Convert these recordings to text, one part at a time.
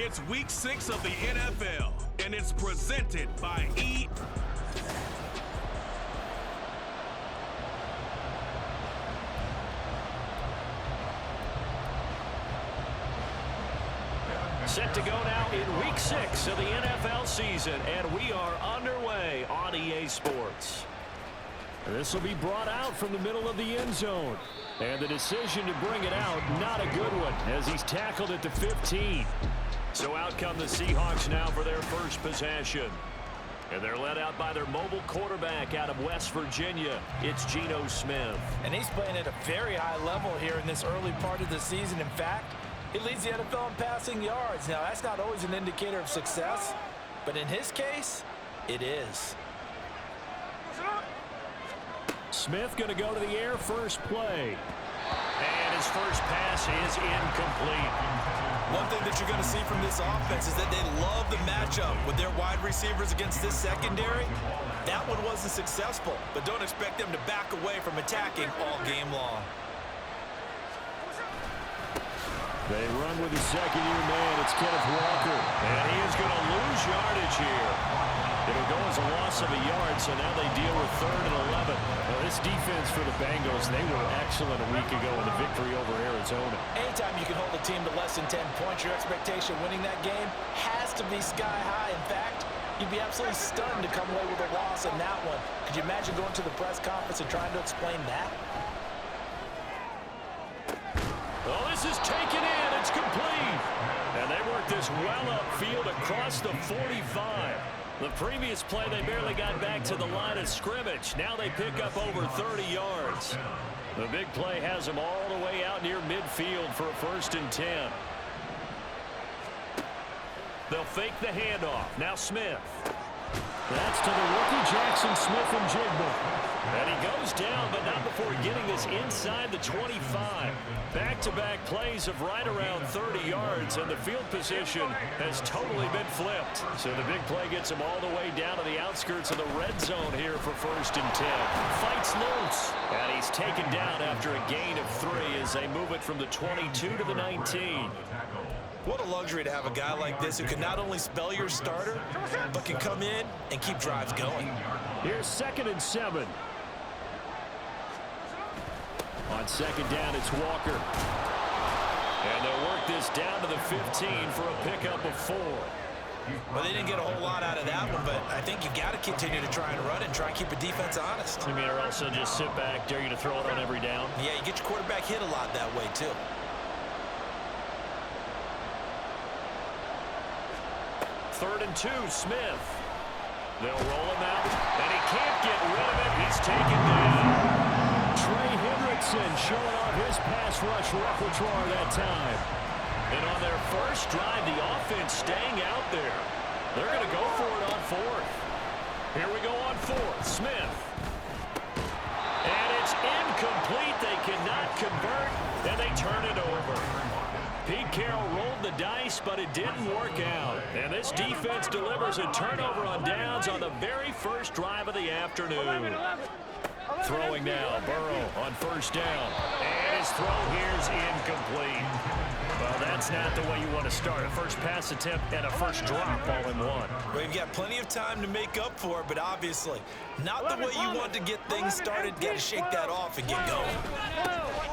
It's week 6 of the NFL, and it's presented by Set to go now in week 6 of the NFL season, and we are underway on EA Sports. This will be brought out from the middle of the end zone. And the decision to bring it out, not a good one, as he's tackled at the 15. So out come the Seahawks now for their first possession. And they're led out by their mobile quarterback out of West Virginia. It's Geno Smith. And he's playing at a very high level here in this early part of the season. In fact, he leads the NFL in passing yards. Now, that's not always an indicator of success, but in his case, it is. Smith going to go to the air first play. And his first pass is incomplete. One thing that you're going to see from this offense is that they love the matchup with their wide receivers against this secondary. That one wasn't successful, but don't expect them to back away from attacking all game long. They run with the second-year man. It's Kenneth Walker. And he is going to lose yardage here. It'll go as a loss of a yard, so now they deal with 3rd and 11. Well, this defense for the Bengals, they were excellent a week ago in the victory over Arizona. Anytime you can hold a team to less than 10 points, your expectation winning that game has to be sky high. In fact, you'd be absolutely stunned to come away with a loss in that one. Could you imagine going to the press conference and trying to explain that? Oh, this is taken in. It's complete. And they work this well upfield across the 45. The previous play, they barely got back to the line of scrimmage. Now they pick up over 30 yards. The big play has them all the way out near midfield for a 1st and 10. They'll fake the handoff. Now Smith. That's to the rookie Jackson Smith-Njigba. And he goes down, but not before getting this inside the 25. Back-to-back plays of right around 30 yards, and the field position has totally been flipped. So the big play gets him all the way down to the outskirts of the red zone here for 1st and 10. Fights loose, and he's taken down after a gain of 3 as they move it from the 22 to the 19. What a luxury to have a guy like this who can not only spell your starter, but can come in and keep drives going. Here's 2nd and 7. On 2nd down, it's Walker. And they'll work this down to the 15 for a pickup of 4. Well, they didn't get a whole lot out of that one, but I think you got to continue to try and run and try and keep a defense honest. You mean, or also just sit back, dare you to throw it on every down? Yeah, you get your quarterback hit a lot that way, too. 3rd and 2, Smith. They'll roll him out, and he can't get rid of it. He's taken down. Trey Hendrickson showing off his pass rush repertoire that time. And on their first drive, the offense staying out there. They're going to go for it on 4th. Here we go on 4th. Smith. And it's incomplete. They cannot convert, and they turn it over. Pete Carroll rolled the dice, but it didn't work out. And this defense delivers a turnover on downs on the very first drive of the afternoon. Throwing now, Burrow on 1st down. And his throw here's incomplete. Well, that's not the way you want to start. A first pass attempt and a first drop all in one. Well, you've got plenty of time to make up for it, but obviously not the way you want to get things started. Got to shake that off and get going.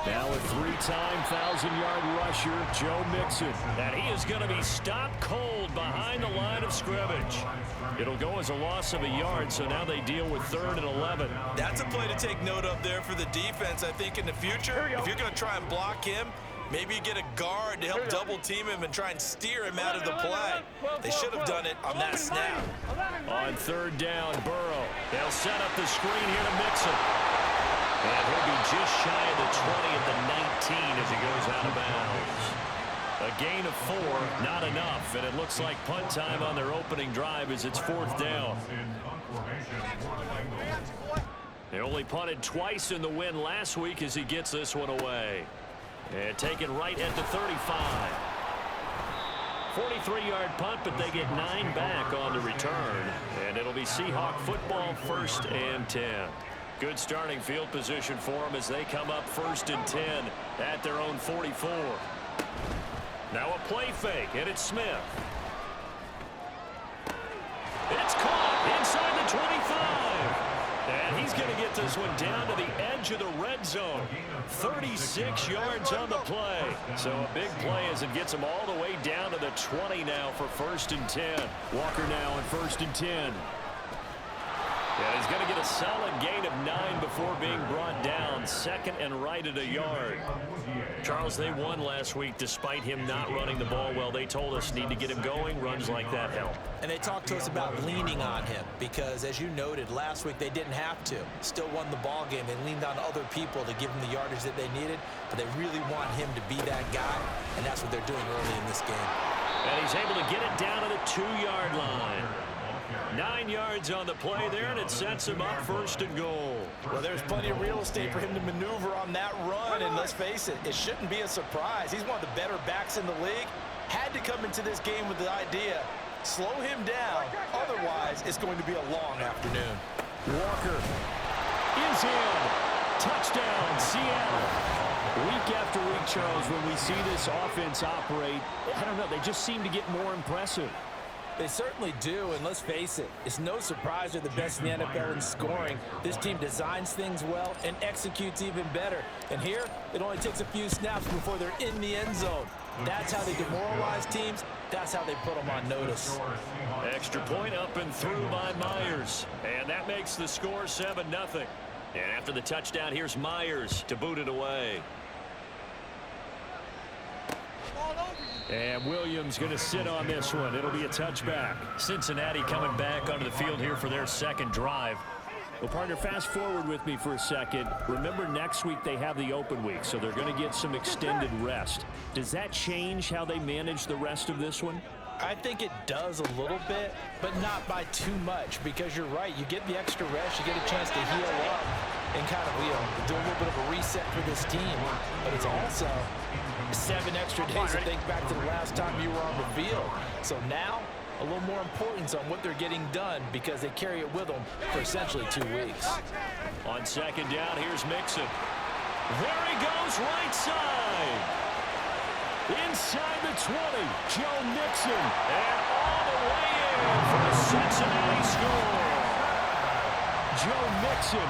Now a 3-time 1,000-yard rusher, Joe Mixon. And he is going to be stopped cold behind the line of scrimmage. It'll go as a loss of a yard, so now they deal with 3rd and 11. That's a play to take note of there for the defense, I think, in the future. If you're going to try and block him, maybe you get a guard to help double-team him and try and steer him out of the play. They should have done it on that snap. On 3rd down, Burrow. They'll set up the screen here to Mixon. And he'll be just shy of the 20 at the 19 as he goes out of bounds. A gain of 4, not enough, and it looks like punt time on their opening drive as it's 4th down. They only punted twice in the win last week as he gets this one away. And taken right at the 35. 43-yard punt, but they get 9 back on the return. And it'll be Seahawk football, 1st and 10. Good starting field position for them as they come up 1st and 10 at their own 44. Now a play fake, and it's Smith. It's caught inside the 25. And he's going to get this one down to the edge of the red zone. 36 yards on the play. So a big play as it gets him all the way down to the 20 now for 1st and 10. Walker now on 1st and 10. Yeah, he's going to get a solid gain of 9 before being brought down. 2nd and right at a yard. Charles, they won last week despite him not running the ball well. They told us need to get him going. Runs like that help. And they talked to us about leaning on him because, as you noted, last week they didn't have to. Still won the ball game. They leaned on other people to give him the yardage that they needed, but they really want him to be that guy, and that's what they're doing early in this game. And he's able to get it down to the 2-yard line. 9 yards on the play there, and it sets him up 1st and goal. Well, there's plenty of real estate for him to maneuver on that run, and let's face it, it shouldn't be a surprise. He's one of the better backs in the league. Had to come into this game with the idea, slow him down, otherwise it's going to be a long afternoon. Walker is in. Touchdown, Seattle. Week after week, Charles, when we see this offense operate, I don't know, they just seem to get more impressive. They certainly do, and let's face it, it's no surprise they're the best in the NFL in scoring. This team designs things well and executes even better. And here, it only takes a few snaps before they're in the end zone. That's how they demoralize teams. That's how they put them on notice. Extra point up and through by Myers. And that makes the score 7-0. And after the touchdown, here's Myers to boot it away. And Williams going to sit on this one. It'll be a touchback. Cincinnati coming back onto the field here for their second drive. Well, partner, fast forward with me for a second. Remember, next week they have the open week, so they're going to get some extended rest. Does that change how they manage the rest of this one? I think it does a little bit, but not by too much, because you're right. You get the extra rest, you get a chance to heal up and kind of, do a little bit of a reset for this team. But it's also 7 extra days to think back to the last time you were on the field. So now, a little more importance on what they're getting done because they carry it with them for essentially 2 weeks. On 2nd down, here's Mixon. There he goes, right side. Inside the 20, Joe Mixon. And all the way in for a Cincinnati score. Joe Mixon,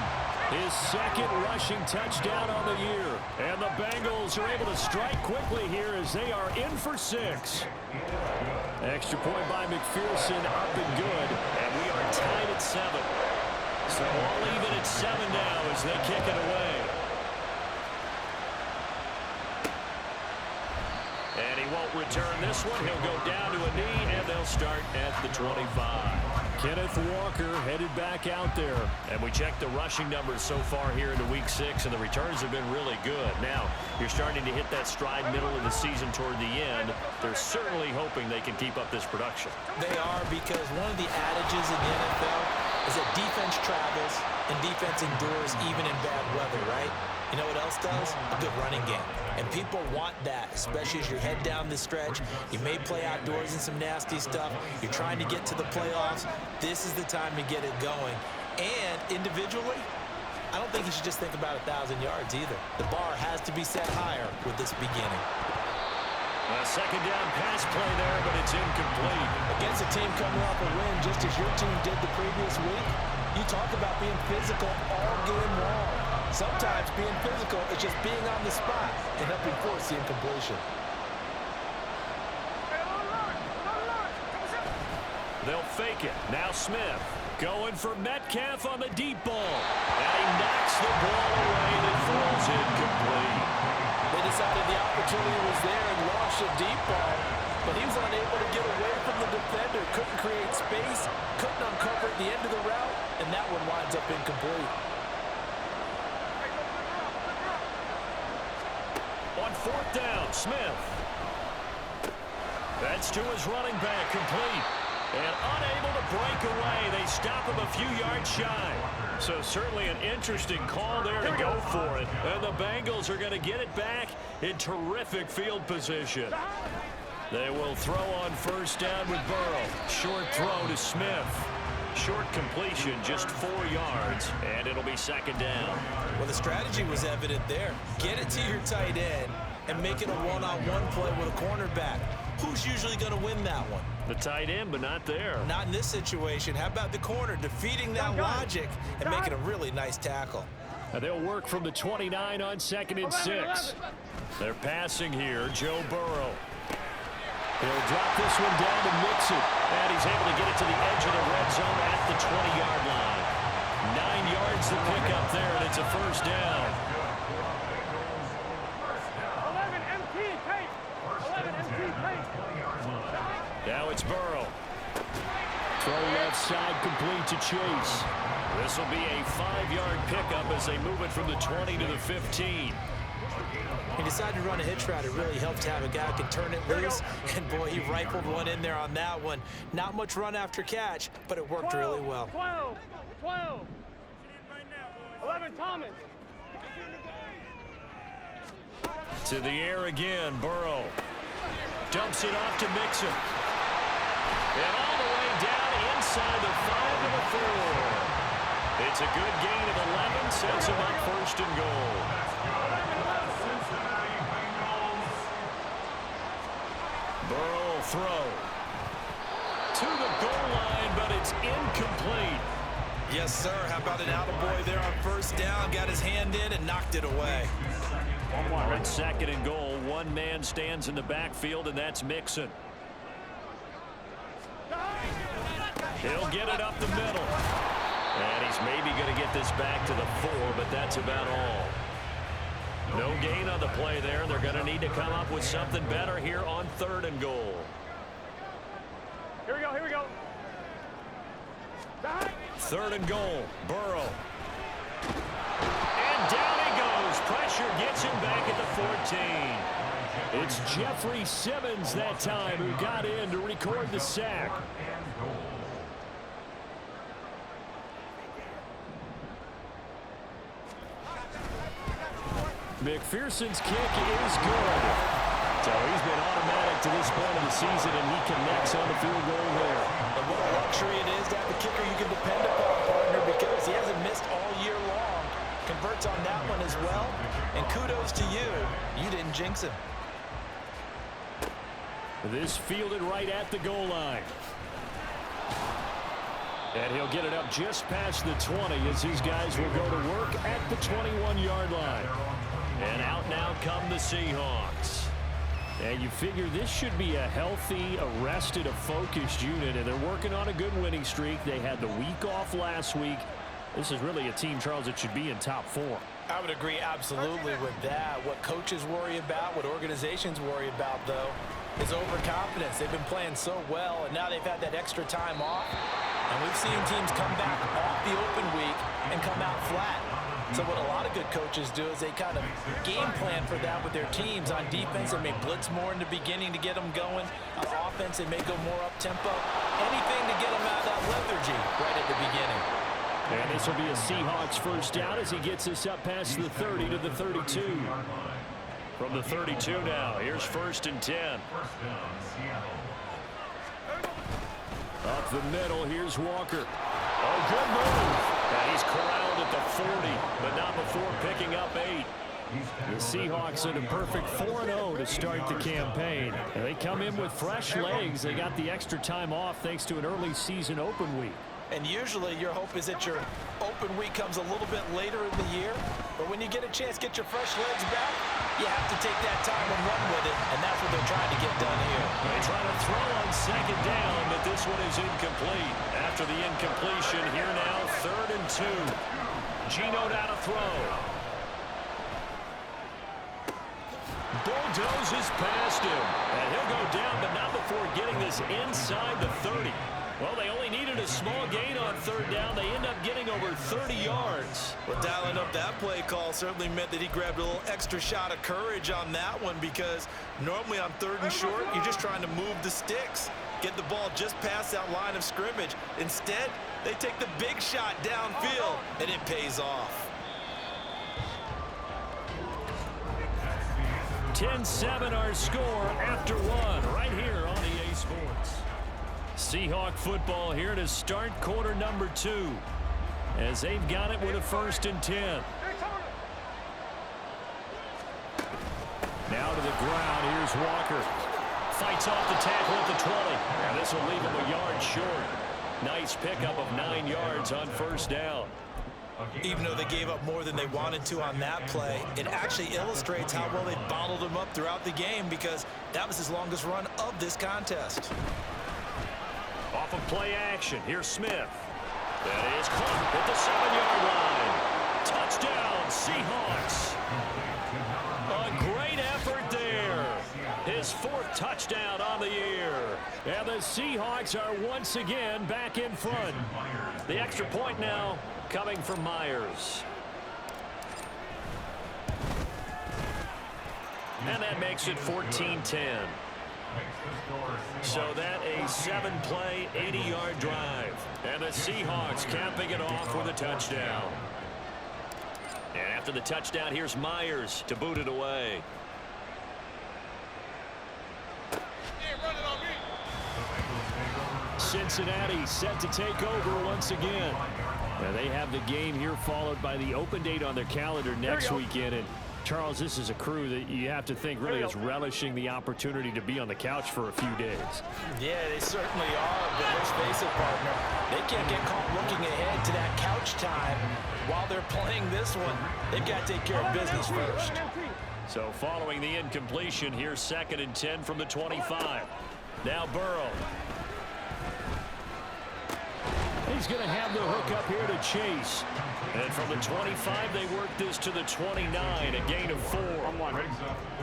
his 2nd rushing touchdown on the year. And the Bengals are able to strike quickly here as they are in for 6. Extra point by McPherson, up and good. And we are tied at 7. So all even at 7 now as they kick it away. And he won't return this one. He'll go down to a knee, and they'll start at the 25. Kenneth Walker headed back out there. And we checked the rushing numbers so far here into Week 6, and the returns have been really good. Now, you're starting to hit that stride middle of the season toward the end. They're certainly hoping they can keep up this production. They are, because one of the adages in the NFL is that defense travels and defense endures even in bad weather, right? You know what else does? A good running game. And people want that, especially as you head down the stretch. You may play outdoors in some nasty stuff. You're trying to get to the playoffs. This is the time to get it going. And individually, I don't think you should just think about 1,000 yards either. The bar has to be set higher with this beginning. A 2nd down pass play there, but it's incomplete. Against a team coming off a win just as your team did the previous week, you talk about being physical all game long. Sometimes being physical is just being on the spot and helping force the incompletion. They'll fake it. Now Smith going for Metcalf on the deep ball. And he knocks the ball away that falls incomplete. They decided the opportunity was there and launched a deep ball, but he was unable to get away from the defender. Couldn't create space, couldn't uncover at the end of the route, and that one winds up incomplete. On 4th down, Smith. That's to his running back, complete. And unable to break away. They stop him a few yards shy. So certainly an interesting call there to go for it. And the Bengals are going to get it back in terrific field position. They will throw on 1st down with Burrow. Short throw to Smith. Short completion, just 4 yards, and it'll be 2nd down. Well, the strategy was evident there. Get it to your tight end, and make it a one-on-one play with a cornerback. Who's usually going to win that one? The tight end, but not there. Not in this situation. How about the corner defeating that logic and making a really nice tackle? And they'll work from the 29 on 2nd and 6. They're passing here, Joe Burrow. He'll drop this one down to Mixon. And he's able to get it to the edge of the red zone at the 20-yard line. 9 yards to pick up there, and it's a first down. 11 MT tape. 11 MT tape. Now it's Burrow. Throw left side complete to Chase. This will be a 5-yard pickup as they move it from the 20 to the 15. He decided to run a hitch route. It really helps to have a guy who can turn it loose. And, boy, he rifled one in there on that one. Not much run after catch, but it worked really well. 12. 11 Thomas. To the air again, Burrow. Dumps it off to Mixon. And all the way down inside the 5 to the 4. It's a good gain of 11, sets him up first and goal. Burrow will throw. To the goal line, but it's incomplete. Yes, sir. How about an attaboy there on first down? Got his hand in and knocked it away. We're at 2nd and goal. One man stands in the backfield, and that's Mixon. He'll get it up the middle. And he's maybe going to get this back to the 4, but that's about all. No gain on the play there. They're going to need to come up with something better here on 3rd and goal. Here we go. 3rd and goal. Burrow. And down he goes. Pressure gets him back at the 14. It's Jeffrey Simmons that time who got in to record the sack. McPherson's kick is good. So he's been automatic to this point of the season, and he connects on the field goal there. And what a luxury it is to have a kicker you can depend upon, partner, because he hasn't missed all year long. Converts on that one as well. And kudos to you. You didn't jinx him. This fielded right at the goal line. And he'll get it up just past the 20 as these guys will go to work at the 21-yard line. And out now come the Seahawks. And you figure this should be a healthy, a rested, a focused unit, and they're working on a good winning streak. They had the week off last week. This is really a team, Charles, that should be in top 4. I would agree absolutely with that. What coaches worry about, what organizations worry about, though, is overconfidence. They've been playing so well, and now they've had that extra time off. And we've seen teams come back off the open week and come out flat. So what a lot of good coaches do is they kind of game plan for that with their teams. On defense, they may blitz more in the beginning to get them going. On offense, they may go more up-tempo. Anything to get them out of that lethargy right at the beginning. And this will be a Seahawks first down as he gets this up past the 30 to the 32. From the 32 now, here's 1st and 10. Up the middle, here's Walker. Oh, good move. And he's corralled at the 40, but not before picking up 8. The Seahawks in a perfect 4-0 to start the campaign. And they come in with fresh legs. They got the extra time off thanks to an early season open week. And usually your hope is that your open week comes a little bit later in the year. But when you get a chance to get your fresh legs back, you have to take that time and run with it. And that's what they're trying to get done here. They try to throw on 2nd down, but this one is incomplete. After the incompletion, here now, 3rd and 2. Gino now to throw. Bulldozes past him. And he'll go down, but not before getting this inside the 30. Well, they only needed a small gain on 3rd down. They end up getting over 30 yards. Well, dialing up that play call certainly meant that he grabbed a little extra shot of courage on that one, because normally on 3rd and short, you're just trying to move the sticks, get the ball just past that line of scrimmage. Instead, they take the big shot downfield, and it pays off. 10-7 our score after 1 right here on EA Sports. Seahawk football here to start quarter number 2 as they've got it with a 1st and 10. Now to the ground. Here's Walker. Fights off the tackle at the 20. And this will leave him a yard short. Nice pickup of 9 yards on first down. Even though they gave up more than they wanted to on that play, it actually illustrates how well they bottled him up throughout the game because that was his longest run of this contest. Off of play action, here's Smith. That is caught at the 7-yard line. Touchdown, Seahawks. A great effort there. His 4th touchdown on the year. And the Seahawks are once again back in front. The extra point now coming from Myers. And that makes it 14-10. So that a 7-play, 80-yard drive. And the Seahawks capping it off with a touchdown. And after the touchdown, here's Myers to boot it away. Cincinnati set to take over once again. Now they have the game here followed by the open date on their calendar next weekend. And Charles, this is a crew that you have to think really is relishing the opportunity to be on the couch for a few days. Yeah, they certainly are, but let's face it, partner. They can't get caught looking ahead to that couch time while they're playing this one. They've got to take care of business first. So following the incompletion, here's 2nd and 10 from the 25. Now Burrow. He's going to have the hook up here to Chase. And from the 25, they work this to the 29, a gain of 4.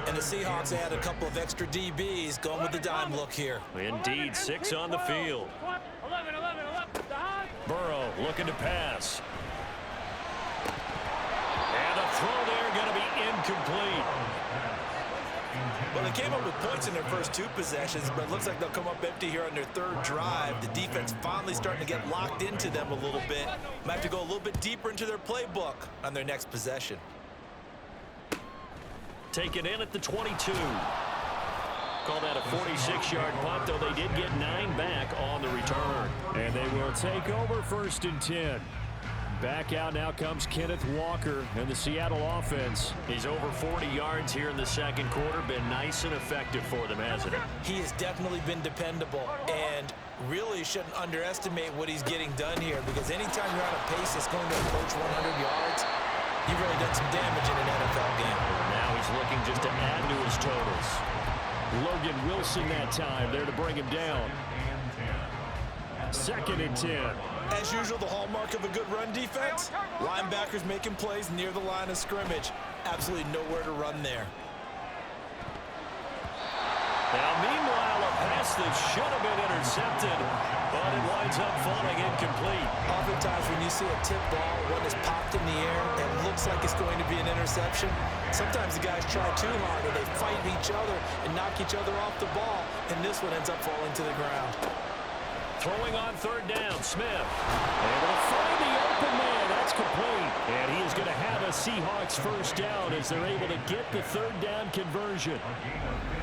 And the Seahawks add a couple of extra DBs going with the dime look here. Indeed, 6 on the field. Burrow looking to pass. And the throw there going to be incomplete. Well, they came up with points in their first 2 possessions, but it looks like they'll come up empty here on their 3rd drive. The defense finally starting to get locked into them a little bit. Might have to go a little bit deeper into their playbook on their next possession. Taken in at the 22. Call that a 46-yard punt, though they did get 9 back on the return. And they will take over 1st and 10. Back out now comes Kenneth Walker and the Seattle offense. He's over 40 yards here in the 2nd quarter. Been nice and effective for them, hasn't he? He has definitely been dependable and really shouldn't underestimate what he's getting done here because anytime you're on a pace that's going to approach 100 yards, you've really done some damage in an NFL game. Now he's looking just to add to his totals. Logan Wilson that time there to bring him down. 2nd and 10. As usual, the hallmark of a good run defense, linebackers making plays near the line of scrimmage. Absolutely nowhere to run there. Now, meanwhile, a pass that should have been intercepted, but it winds up falling incomplete. Oftentimes, when you see a tip ball, one is popped in the air and looks like it's going to be an interception, sometimes the guys try too hard or they fight each other and knock each other off the ball, and this one ends up falling to the ground. Throwing on 3rd down, Smith. Able to find the open man. That's complete. And he is going to have a Seahawks 1st down as they're able to get the 3rd down conversion.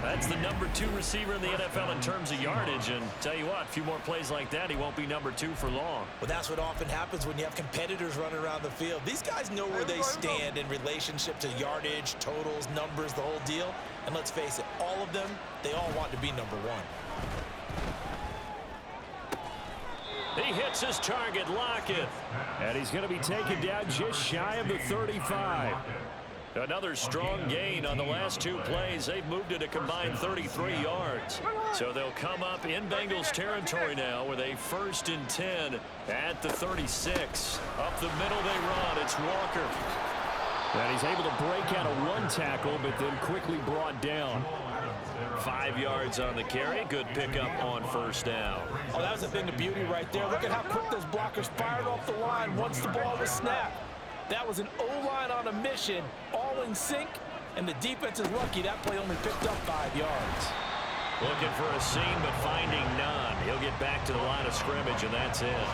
That's the number 2 receiver in the NFL in terms of yardage. And tell you what, a few more plays like that, he won't be number 2 for long. Well, that's what often happens when you have competitors running around the field. These guys know where they stand in relationship to yardage, totals, numbers, the whole deal. And let's face it, all of them, they all want to be number 1. He hits his target, Lockett. And he's going to be taken down just shy of the 35. Another strong gain on the last 2 plays. They've moved it a combined 33 yards. So they'll come up in Bengals territory now with a 1st and 10 at the 36. Up the middle they run. It's Walker. And he's able to break out a 1 tackle, but then quickly brought down. 5 yards on the carry. Good pickup on 1st down. Oh, that was a thing of beauty right there. Look at how quick those blockers fired off the line once the ball was snapped. That was an O-line on a mission, all in sync, and the defense is lucky that play only picked up 5 yards. Looking for a seam, but finding none. He'll get back to the line of scrimmage, and that's it.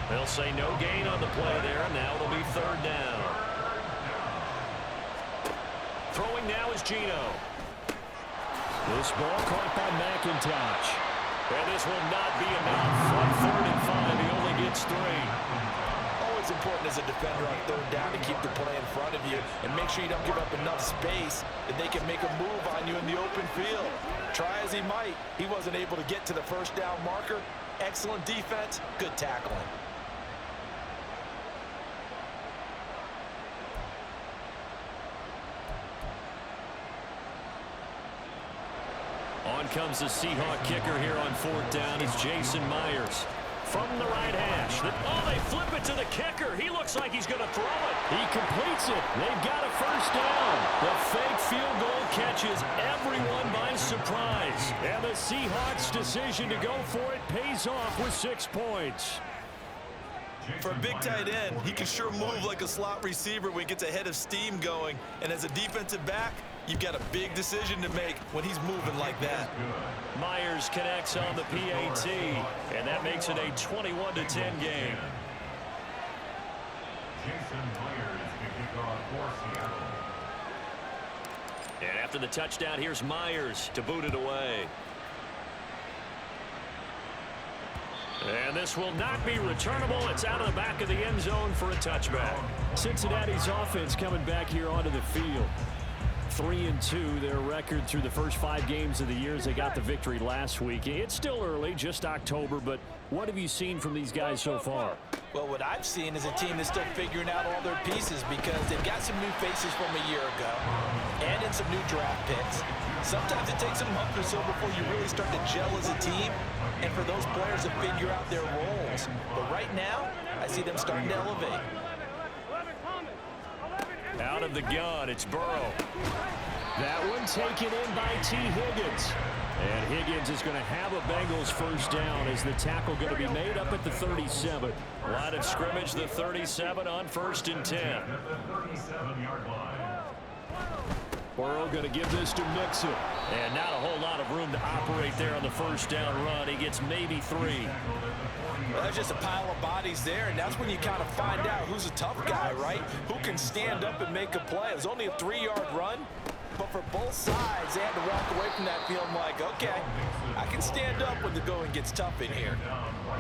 They'll say no gain on the play there. Now it'll be 3rd down. Throwing now is Gino. This ball caught by McIntosh. And this will not be enough. On 3rd and 5, he only gets 3. Oh, always important as a defender on third down to keep the play in front of you and make sure you don't give up enough space that they can make a move on you in the open field. Try as he might, he wasn't able to get to the first down marker. Excellent defense, good tackling. On comes the Seahawk kicker here on fourth down. It's Jason Myers. From the right hash. Oh, they flip it to the kicker. He looks like he's going to throw it. He completes it. They've got a first down. The fake field goal catches everyone by surprise. And the Seahawks' decision to go for it pays off with 6 points. For a big tight end, he can sure move like a slot receiver when he gets a head of steam going. And as a defensive back, you've got a big decision to make when he's moving like that. Myers connects on the PAT, and that makes it a 21-10 game. Jason Myers to kick off for Seattle. And after the touchdown, here's Myers to boot it away. And this will not be returnable. It's out of the back of the end zone for a touchback. Cincinnati's offense coming back here onto the field. 3-2, their record through the first 5 games of the year as they got the victory last week. It's still early, just October, but what have you seen from these guys so far? Well, what I've seen is a team that's still figuring out all their pieces because they've got some new faces from a year ago and in some new draft picks. Sometimes it takes a month or so before you really start to gel as a team and for those players to figure out their roles. But right now, I see them starting to elevate. Out of the gun, it's Burrow. That one taken in by T. Higgins. And Higgins is going to have a Bengals first down as the tackle going to be made up at the 37. Line of scrimmage, the 37 on 1st and 10. Burrow going to give this to Mixon. And not a whole lot of room to operate there on the first down run. He gets maybe 3. Well, there's just a pile of bodies there, and that's when you kind of find out who's a tough guy, right? Who can stand up and make a play. It was only a 3-yard run, but for both sides, they had to walk away from that field like, okay, I can stand up when the going gets tough in here.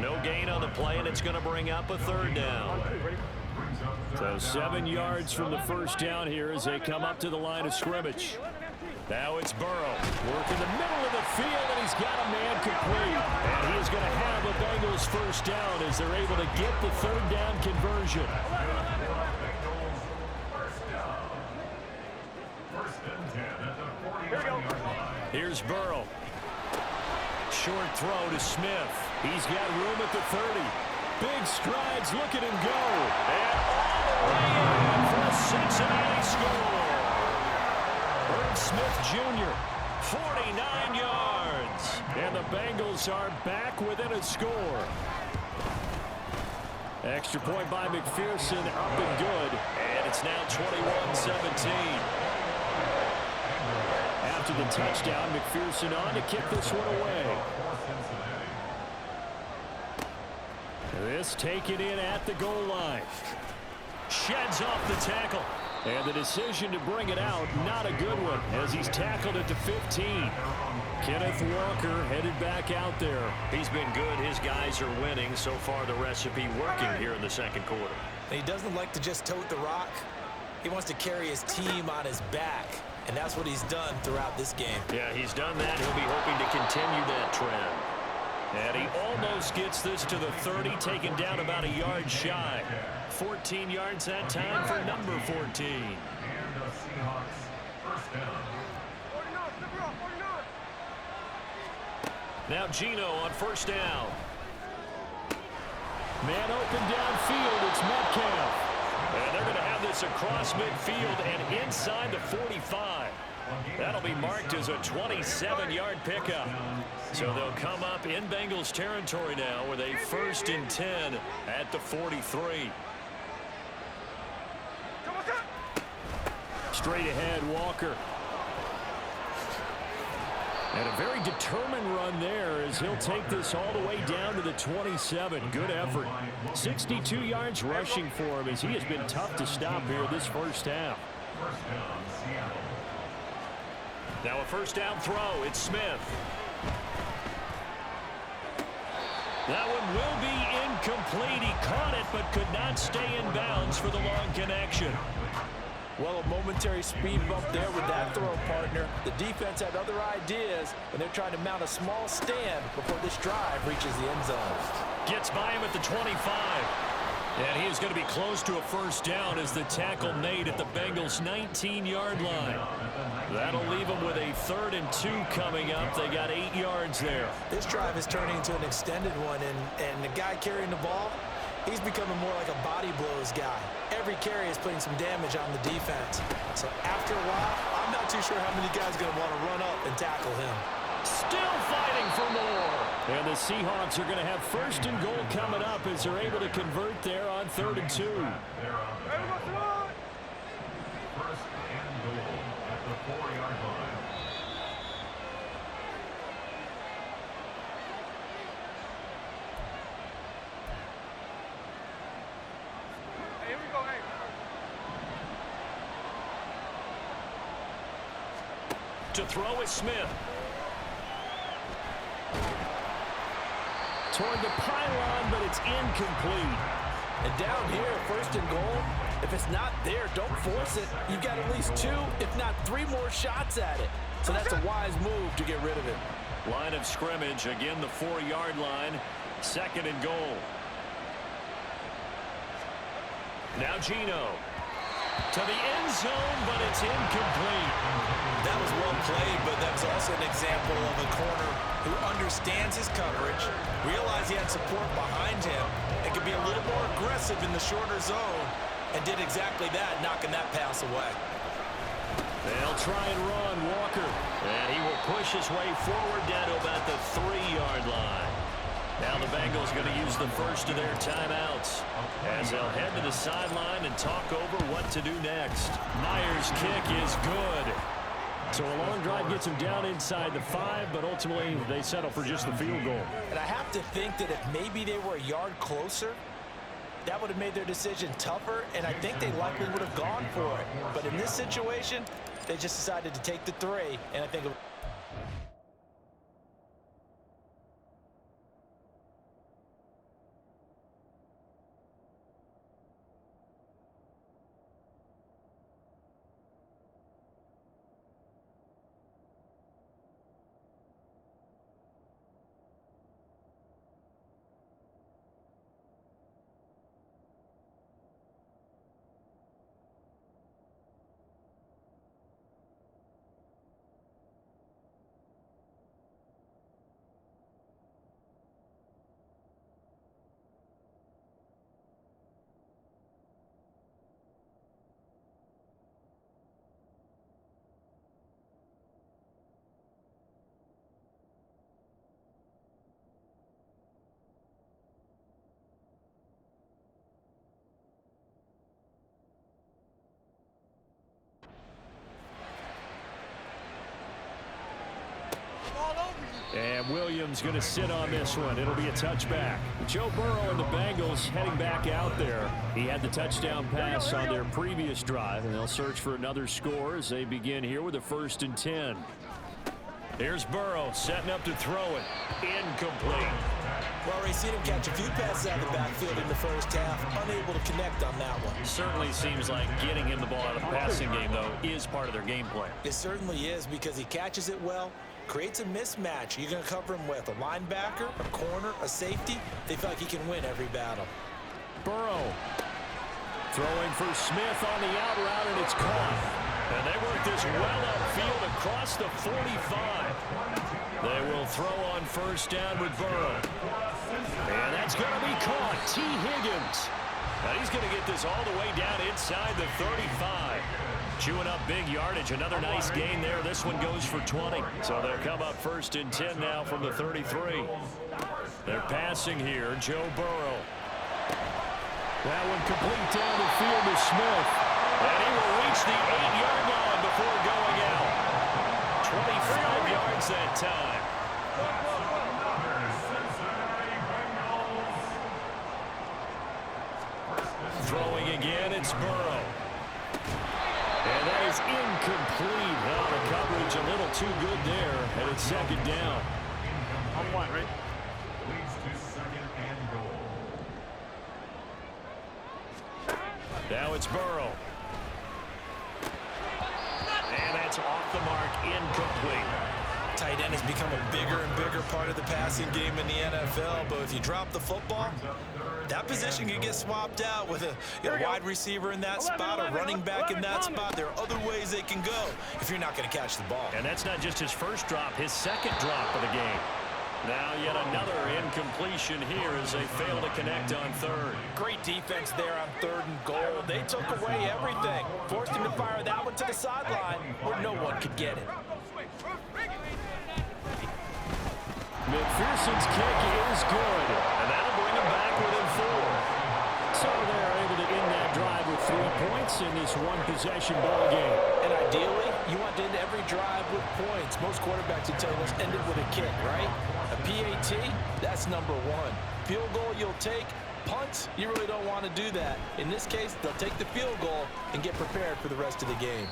No gain on the play, and it's going to bring up a 3rd down. So 7 yards from the first down here as they come up to the line of scrimmage. Now it's Burrow working the middle of the field, and he's got a man complete. And he's going to have a Bengals first down as they're able to get the 3rd down conversion. Here's Burrow. Short throw to Smith. He's got room at the 30. Big strides, look at him go. And all the way in for a Cincinnati score. Herb Smith Jr., 49 yards. And the Bengals are back within a score. Extra point by McPherson, up and good. And it's now 21-17. After the touchdown, McPherson on to kick this one away. This taken in at the goal line. Sheds off the tackle. And the decision to bring it out, not a good one, as he's tackled at the 15. Kenneth Walker headed back out there. He's been good. His guys are winning. So far, the recipe working here in the second quarter. He doesn't like to just tote the rock. He wants to carry his team on his back, and that's what he's done throughout this game. Yeah, he's done that. He'll be hoping to continue that trend. And he almost gets this to the 30, taken down about a yard shy. 14 yards that time for number 14. And the Seahawks first down. Now Gino on first down. Man open downfield, it's Metcalf. And they're going to have this across midfield and inside the 45. That'll be marked as a 27-yard pickup. So they'll come up in Bengals territory now with a 1st and 10 at the 43. Straight ahead, Walker. And a very determined run there as he'll take this all the way down to the 27. Good effort. 62 yards rushing for him as he has been tough to stop here this first half. Now a first down throw. It's Smith. That one will be incomplete. He caught it but could not stay in bounds for the long connection. Well, a momentary speed bump there with that throw, partner. The defense had other ideas, and they're trying to mount a small stand before this drive reaches the end zone. Gets by him at the 25. And he is going to be close to a first down as the tackle made at the Bengals' 19-yard line. That'll leave them with a 3rd and 2 coming up. They got 8 yards there. This drive is turning into an extended one, and the guy carrying the ball, he's becoming more like a body blows guy. Every carry is putting some damage on the defense. So after a while, I'm not too sure how many guys are going to want to run up and tackle him. Still fighting for more. And the Seahawks are going to have 1st and goal coming up as they're able to convert there on 3rd and 2. They're on first and goal at the 4-yard line. Hey, here we go, hey. To throw is Smith. Toward the pylon, but it's incomplete. And down here, 1st and goal, if it's not there, don't force it. You've got at least 2, if not 3 more shots at it. So that's a wise move to get rid of it. Line of scrimmage, again the 4-yard line, 2nd and goal. Now Gino. To the end zone, but it's incomplete. That was well played, but that was also an example of a corner who understands his coverage, realized he had support behind him, and could be a little more aggressive in the shorter zone, and did exactly that, knocking that pass away. They'll try and run Walker, and he will push his way forward down to about the 3-yard line. Now the Bengals going to use the first of their timeouts as they'll head to the sideline and talk over what to do next. Myers' kick is good. So a long drive gets them down inside the 5, but ultimately they settle for just the field goal. And I have to think that if maybe they were a yard closer, that would have made their decision tougher, and I think they likely would have gone for it. But in this situation, they just decided to take the 3, and I think And Williams going to sit on this one. It'll be a touchback. Joe Burrow and the Bengals heading back out there. He had the touchdown pass on their previous drive, and they'll search for another score as they begin here with a 1st and 10. Here's Burrow setting up to throw it. Incomplete. well, we've seen him catch a few passes out of the backfield in the first half, unable to connect on that one. Certainly seems like getting him the ball out of the passing game, though, is part of their game plan. It certainly is because he catches it well, creates a mismatch. You're going to cover him with a linebacker, a corner, a safety. They feel like he can win every battle. Burrow throwing for Smith on the out route, and it's caught. And they work this well upfield across the 45. They will throw on 1st down with Burrow. And that's going to be caught. T. Higgins. Now he's going to get this all the way down inside the 35. Chewing up big yardage. Another nice gain there. This one goes for 20. So they'll come up 1st and 10 now from the 33. They're passing here. Joe Burrow. That one complete down the field to Smith. And he will reach the 8-yard line before going out. 25 yards that time. Throwing again, it's Burrow. And that is incomplete. Well, the coverage a little too good there, and it's 2nd down. On 1, right? Leads to 2nd and goal. Now it's Burrow. And that's off the mark, incomplete. Tight end has become a bigger and bigger part of the passing game in the NFL, but if you drop the football, that position can get swapped out with a wide receiver in that spot, a running back in that spot. There are other ways they can go if you're not going to catch the ball. And that's not just his first drop, his second drop of the game. Now yet another incompletion here as they fail to connect on third. Great defense there on 3rd and goal. They took away everything. Forced him to fire that one to the sideline where no one could get it. McPherson's kick is good. And that'll bring him back within 4. So they're able to end that drive with 3 points in this one-possession ball game. And ideally, you want to end every drive with points. Most quarterbacks would tell you, let's end it with a kick, right? A PAT, that's number 1. Field goal you'll take. Punts, you really don't want to do that. In this case, they'll take the field goal and get prepared for the rest of the game.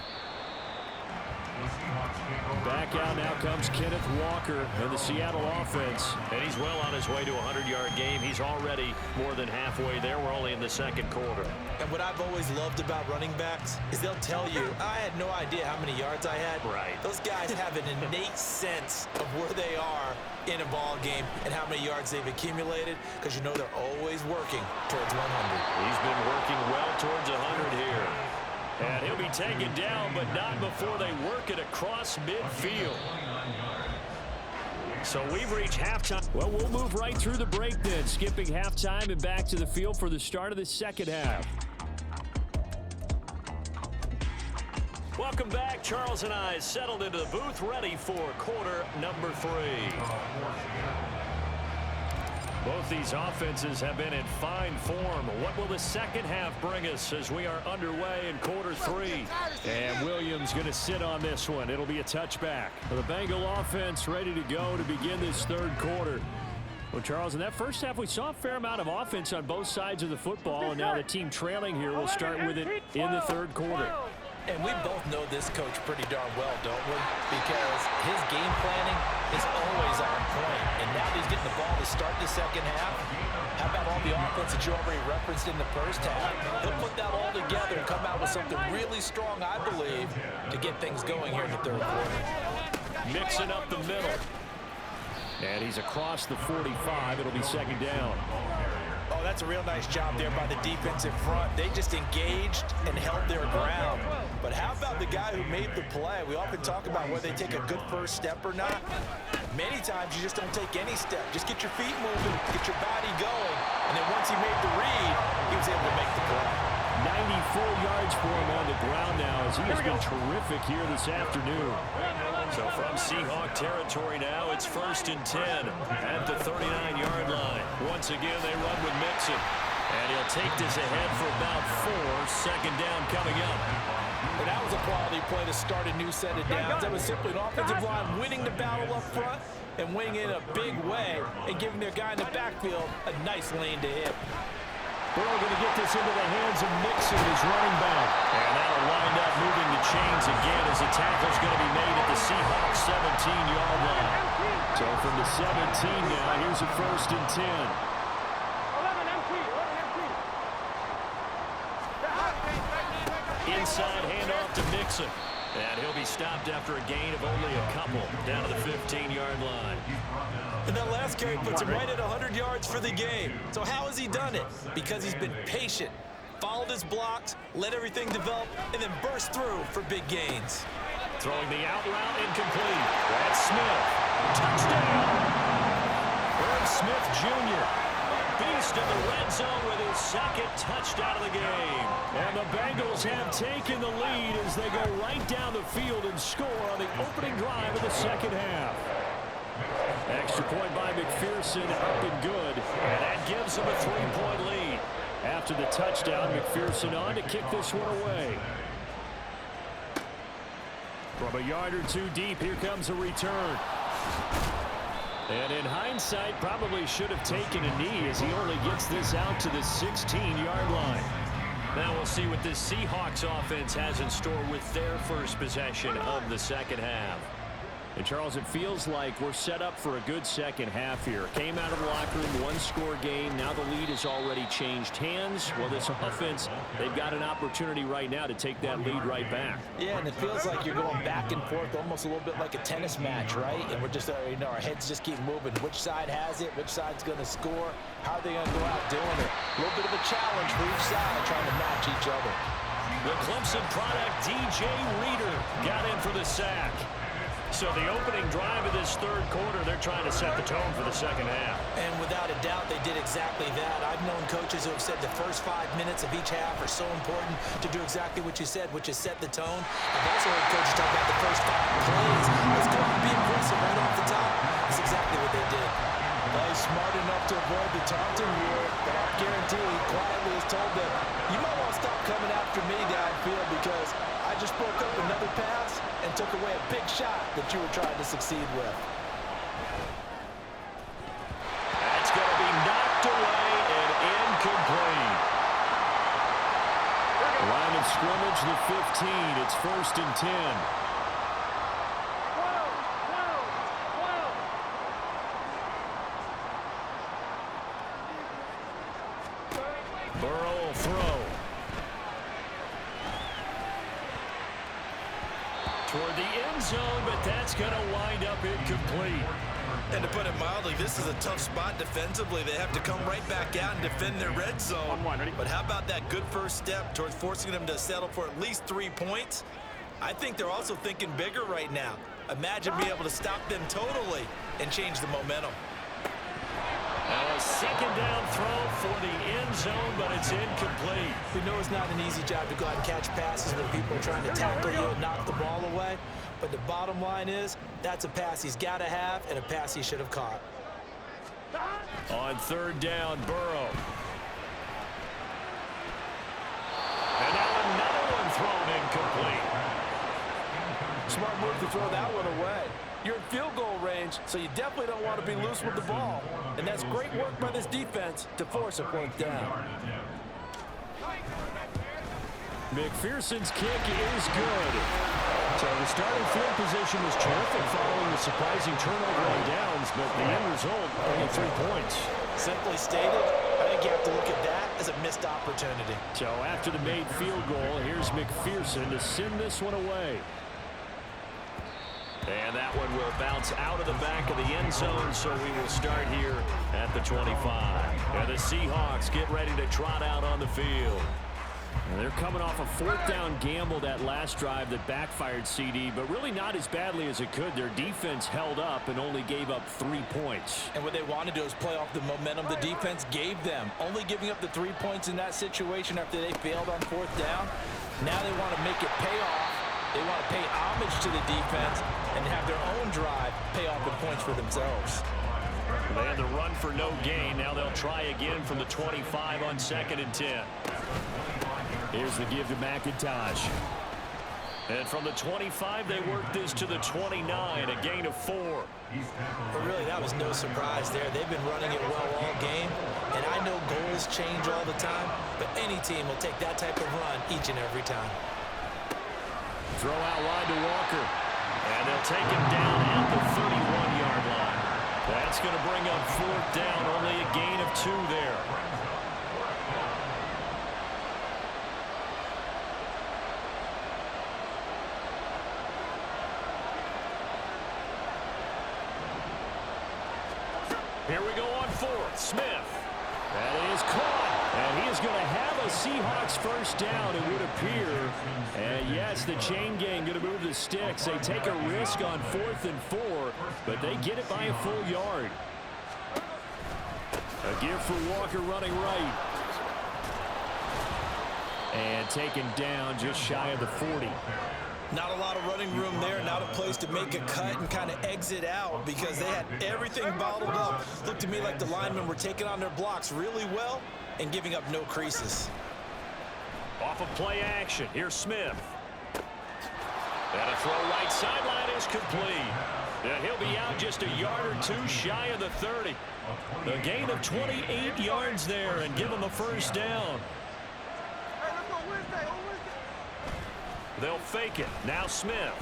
Back out now comes Kenneth Walker and the Seattle offense. And he's well on his way to a 100-yard game. He's already more than halfway there. We're only in the second quarter. And what I've always loved about running backs is they'll tell you, I had no idea how many yards I had. Right. Those guys have an innate sense of where they are in a ball game and how many yards they've accumulated, because you know they're always working towards 100. He's been working well towards 100 here. And he'll be taken down, but not before they work it across midfield. So we've reached halftime. Well, we'll move right through the break then, skipping halftime and back to the field for the start of the second half. Welcome back. Charles and I settled into the booth, ready for quarter number 3. Both these offenses have been in fine form. What will the second half bring us as we are underway in quarter 3? And Williams going to sit on this one. It'll be a touchback. The Bengal offense ready to go to begin this third quarter. Well, Charles, in that first half, we saw a fair amount of offense on both sides of the football, and now the team trailing here will start with it in the third quarter. And we both know this coach pretty darn well, don't we? Because his game planning is always on point. And now that he's getting the ball to start the second half, how about all the offense that you already referenced in the first half? He'll put that all together and come out with something really strong, I believe, to get things going here in the third quarter. Mixing up the middle. And he's across the 45. It'll be second down. Oh, that's a real nice job there by the defensive front. They just engaged and held their ground. But how about the guy who made the play? We often talk about whether they take a good first step or not. Many times you just don't take any step. Just get your feet moving, get your body going. And then once he made the read, he was able to make the play. 94 yards for him on the ground now as he has been terrific here this afternoon. So from Seahawk territory now, it's 1st and 10 at the 39-yard line. Once again, they run with Mixon. And he'll take this ahead for about 4. Second down coming up. But that was a quality play to start a new set of downs. That was simply an offensive line winning the battle up front and winning it in a big way and giving their guy in the backfield a nice lane to hit. Burrow going to get this into the hands of Mixon, his running back. And that'll wind up moving the chains again as the tackle's going to be made at the Seahawks 17-yard line. So from the 17 now, here's a 1st and 10. 11 MT. Inside handoff to Mixon. And he'll be stopped after a gain of only a couple down to the 15-yard line. And that last carry puts him right at 100 yards for the game. So how has he done it? Because he's been patient, followed his blocks, let everything develop, and then burst through for big gains. Throwing the out route incomplete. That's Smith. Touchdown! Irv Smith Jr. a beast in the red zone with his second touchdown of the game. And the Bengals have taken the lead as they go right down the field and score on the opening drive of the second half. Extra point by McPherson, up and good. And that gives them a 3-point lead. After the touchdown, McPherson on to kick this one away. From a yard or two deep, here comes a return. And in hindsight, probably should have taken a knee as he only gets this out to the 16-yard line. Now we'll see what this Seahawks offense has in store with their first possession of the second half. And, Charles, it feels like we're set up for a good second half here. Came out of the locker room, one-score game. Now the lead has already changed hands. Well, this offense, they've got an opportunity right now to take that lead right back. Yeah, and it feels like you're going back and forth almost a little bit like a tennis match, right? And we're just, our heads just keep moving. Which side has it? Which side's going to score? How are they going to go out doing it? A little bit of a challenge for each side trying to match each other. The Clemson product, DJ Reader, got in for the sack. So the opening drive of this third quarter, they're trying to set the tone for the second half. And without a doubt, they did exactly that. I've known coaches who have said the first 5 minutes of each half are so important to do exactly what you said, which is set the tone. I've also heard coaches talk about the first 5 plays. Let's go out and be aggressive right off the top. That's exactly what they did. Well, he's smart enough to avoid the taunting rule, but I guarantee he quietly has told them, you might want to stop coming after me downfield because I just broke up another pass and took away a big shot that you were trying to succeed with. That's going to be knocked away and incomplete. Line of scrimmage, the 15. It's 1st and 10. Burrow will throw. Toward the end zone, but that's going to wind up incomplete. And to put it mildly, this is a tough spot defensively. They have to come right back out and defend their red zone. But how about that good first step towards forcing them to settle for at least 3 points? I think they're also thinking bigger right now. Imagine being able to stop them totally and change the momentum. Now a second down throw for the end zone, but it's incomplete. We know it's not an easy job to go out and catch passes when people are trying to tackle you and knock the ball away. But the bottom line is, that's a pass he's got to have and a pass he should have caught. On 3rd down, Burrow. And now another one thrown incomplete. Smart move to throw that one away. You're in field goal range, so you definitely don't want to be loose with the ball. And that's great work by this defense to force a 4th down. McPherson's kick is good. So the starting field position was terrific following the surprising turnover on downs, but the end result, only 3 points. Simply stated, I think you have to look at that as a missed opportunity. So after the made field goal, here's McPherson to send this one away. And that one will bounce out of the back of the end zone, so we will start here at the 25. And the Seahawks get ready to trot out on the field. And they're coming off a 4th down gamble that last drive that backfired, CD, but really not as badly as it could. Their defense held up and only gave up 3 points. And what they wanted to do is play off the momentum the defense gave them. Only giving up the 3 points in that situation after they failed on 4th down. Now they want to make it pay off. They want to pay homage to the defense and have their own drive pay off in points for themselves. They had the run for no gain. Now they'll try again from the 25 on 2nd and 10. Here's the give to McIntosh. And from the 25, they work this to the 29, a gain of 4. But really, that was no surprise there. They've been running it well all game. And I know goals change all the time, but any team will take that type of run each and every time. Throw out wide to Walker. And they'll take him down at the 31-yard line. That's going to bring up 4th down, only a gain of 2 there. Here we go on 4th. Smith. That is caught. And he is going to have a Seahawks first down, it would appear. And yes, the chain gang going to move the sticks. They take a risk on 4th and 4, but they get it by a full yard. A give for Walker running right. And taken down just shy of the 40. Not a lot of running room there, not a place to make a cut and kind of exit out because they had everything bottled up. Looked to me like the linemen were taking on their blocks really well and giving up no creases. Off of play action, here's Smith. And a throw right sideline is complete. And he'll be out just a yard or 2 shy of the 30. A gain of 28 yards there and give him a first down. They'll fake it. Now Smith.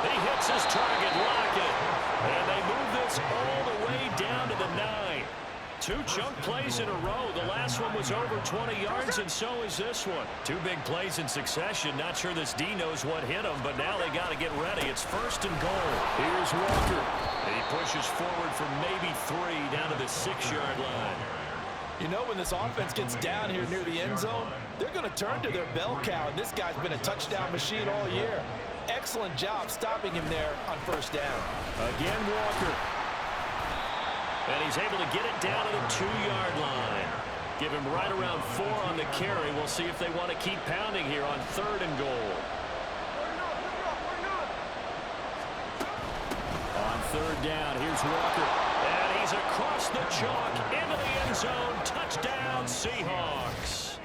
He hits his target, Lockett. And they move this all the way down to the 9. 2 chunk plays in a row. The last one was over 20 yards, and so is this one. 2 big plays in succession. Not sure this D knows what hit him, but now they got to get ready. It's 1st and goal. Here's Walker. And he pushes forward for maybe 3 down to the 6-yard line. You know, when this offense gets down here near the end zone, they're going to turn to their bell cow, and this guy's been a touchdown machine all year. Excellent job stopping him there on 1st down. Again, Walker. And he's able to get it down to the 2-yard line. Give him right around 4 on the carry. We'll see if they want to keep pounding here on 3rd and goal. On 3rd down, here's Walker. And he's across the chalk into the end zone. Touchdown, Seahawks.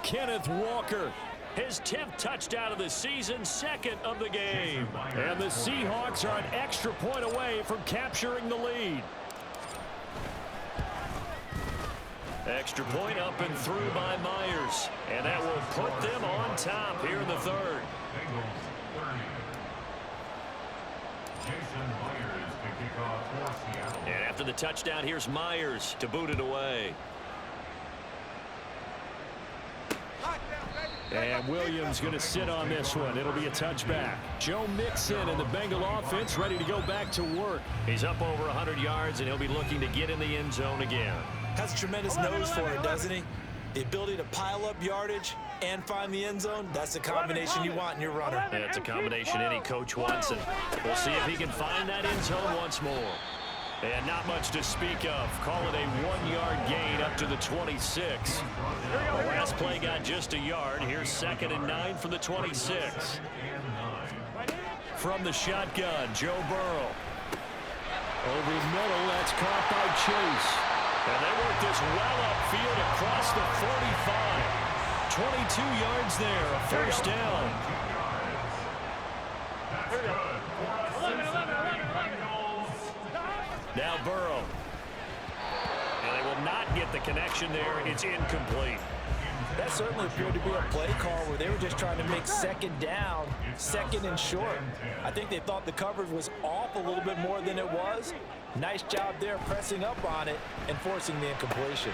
Kenneth Walker. His 10th touchdown of the season, 2nd of the game. And the Seahawks are an extra point away from capturing the lead. Extra point up and through by Myers. And that will put them on top here in the 3rd. And after the touchdown, here's Myers to boot it away. And Williams going to sit on this one. It'll be a touchback. Joe Mixon and the Bengal offense ready to go back to work. He's up over 100 yards, and he'll be looking to get in the end zone again. Has a tremendous nose for it, doesn't he? The ability to pile up yardage and find the end zone, that's the combination you want in your runner. Yeah, it's a combination any coach wants, and we'll see if he can find that end zone once more. And not much to speak of. Call it a 1-yard gain up to the 26. The last play got just a yard. Here's 2nd and 9 from the 26. From the shotgun, Joe Burrow. Over the middle, that's caught by Chase. And they work this well upfield across the 45. 22 yards there, a 1st down. Now Burrow. And they will not get the connection there. It's incomplete. That certainly appeared to be a play call where they were just trying to make 2nd down, 2nd and short. I think they thought the coverage was off a little bit more than it was. Nice job there pressing up on it and forcing the incompletion.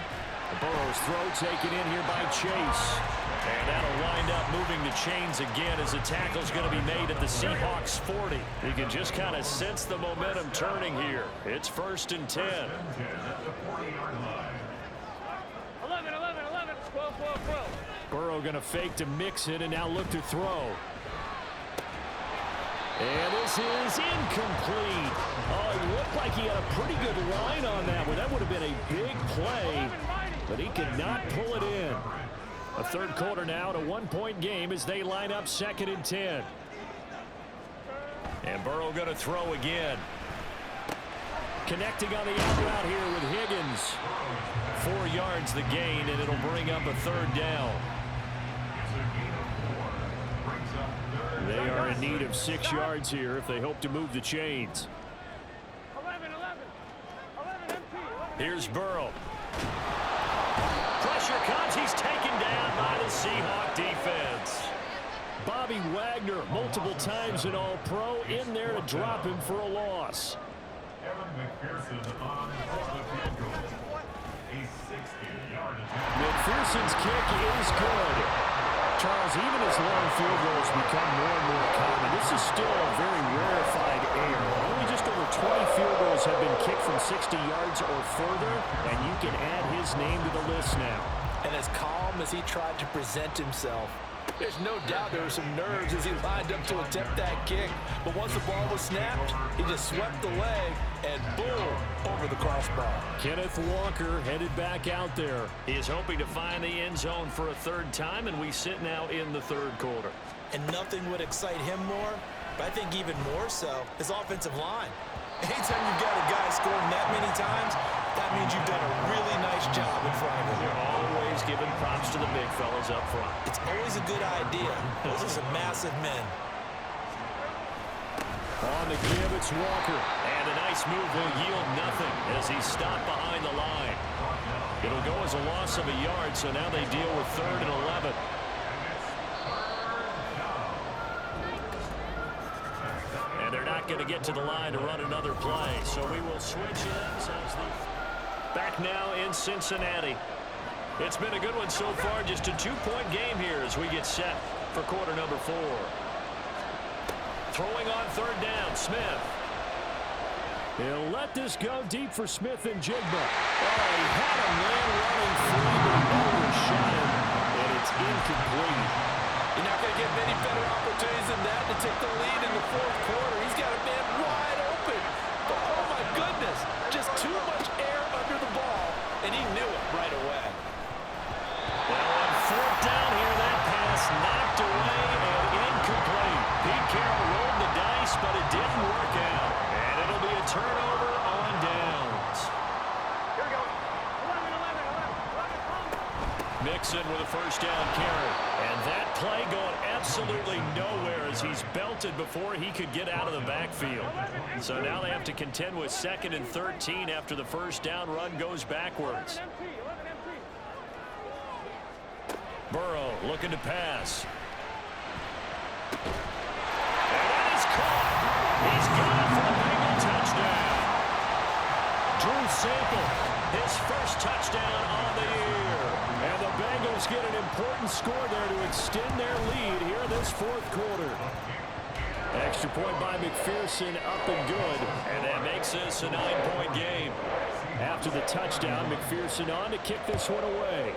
Burrow's throw taken in here by Chase. And that'll wind up moving the chains again as the tackle's going to be made at the Seahawks 40. You can just kind of sense the momentum turning here. It's 1st and 10. 11, 12. Burrow going to fake to mix it and now look to throw. And this is incomplete. Oh, it looked like he had a pretty good line on that one. That would have been a big play, but he could not pull it in. A 3rd quarter now, at a 1-point game as they line up 2nd and 10. And Burrow going to throw again. Connecting on the out route here with Higgins. 4 yards the gain, and it'll bring up a 3rd down. They are in need of 6 yards here if they hope to move the chains. 11, empty. Here's Burrow. Pressure comes. He's taken down by the Seahawk defense. Bobby Wagner, multiple times an All-Pro, in there to drop him for a loss. McPherson's kick is good. Charles, even as long field goals become more and more common, this is still a very rarefied air. Only just over 20 field goals have been kicked from 60 yards or further, and you can add his name to the list now. And as calm as he tried to present himself, there's no doubt there were some nerves as he lined up to attempt that kick. But once the ball was snapped, he just swept the leg and boom, over the crossbar. Kenneth Walker headed back out there. He is hoping to find the end zone for a 3rd time, and we sit now in the 3rd quarter. And nothing would excite him more, but I think even more so, his offensive line. Anytime you've got a guy scoring that many times, that means you've done a really nice job in front of him. You're always giving props to the big fellas up front. It's always a good idea. Those are some massive men. On the give, it's Walker. And a nice move will yield nothing as he's stopped behind the line. It'll go as a loss of a yard, so now they deal with 3rd and 11. not going to get to the line to run another play. So we will switch ends as the back now in Cincinnati. It's been a good one so far. Just a 2-point game here as we get set for quarter number 4. Throwing on third down, Smith. He'll let this go deep for Smith and Jigba. Oh, he had a man running free, but he overshot him, and it's incomplete. You're not going to get many better opportunities than that to take the lead in the fourth quarter. He's got a man wide open. But, oh, my goodness, just too much air under the ball, and he knew it right away. Well, on fourth down here, that pass knocked away and incomplete. Pete Carroll rolled the dice, but it didn't work out. And it'll be a turnover on downs. Here we go. 11. Mixon with a first down carry. And that play going absolutely nowhere as he's belted before he could get out of the backfield. So now they have to contend with 2nd and 13 after the first down run goes backwards. 11 empty. Burrow looking to pass. And that is caught. He's got it for a Bengal touchdown. Drew Sample. His first touchdown on the year. And the Bengals get an important score there to extend their lead here in this fourth quarter. Extra point by McPherson, up and good. And that makes this a 9-point game. After the touchdown, McPherson on to kick this one away.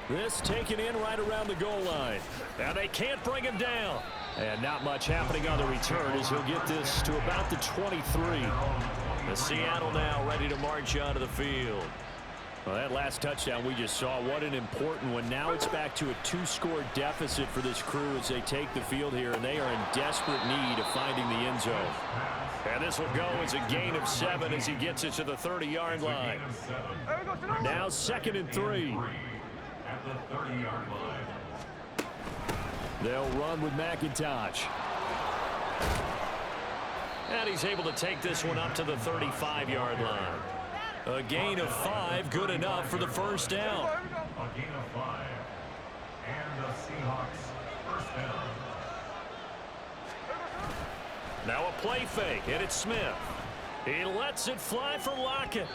This taken in right around the goal line. Now they can't bring him down. And not much happening on the return as he'll get this to about the 23. The Seattle now ready to march onto the field. Well, that last touchdown we just saw, what an important one. Now it's back to a 2-score deficit for this crew as they take the field here, and they are in desperate need of finding the end zone. And this will go as a gain of 7 as he gets it to the 30-yard line. Now 2nd and 3. At the 30-yard line. They'll run with McIntosh. And he's able to take this one up to the 35-yard line. A gain of 5, good enough for the first down. A gain of 5. And the Seahawks first down. Now a play fake, and it's Smith. He lets it fly for Lockett.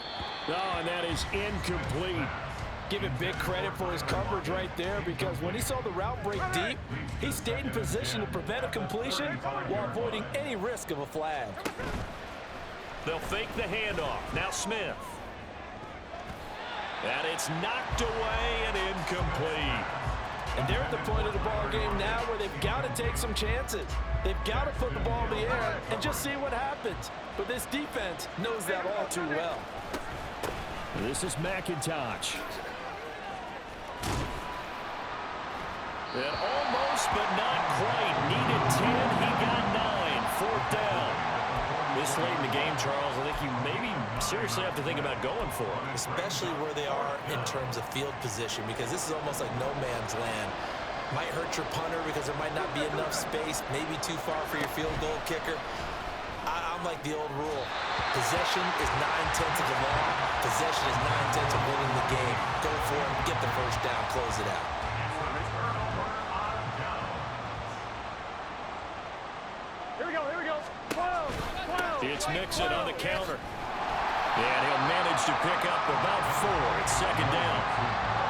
Oh, and that is incomplete. Give him big credit for his coverage right there, because when he saw the route break deep, he stayed in position to prevent a completion while avoiding any risk of a flag. They'll fake the handoff. Now Smith. And it's knocked away and incomplete. And they're at the point of the ball game now where they've got to take some chances. They've got to put the ball in the air and just see what happens. But this defense knows that all too well. This is McIntosh. And almost, but not quite. Needed 10, he got 9. Fourth down. This late in the game, Charles, I think you maybe seriously have to think about going for it. Especially where they are in terms of field position, because this is almost like no man's land. Might hurt your punter because there might not be enough space, maybe too far for your field goal kicker. I'm like the old rule. Possession is 9/10 of the law. Possession is 9/10 of winning the game. Go for it, get the first down, close it out. Here we go. 12. It's Mixon on the counter. And he'll manage to pick up about 4. It's 2nd down.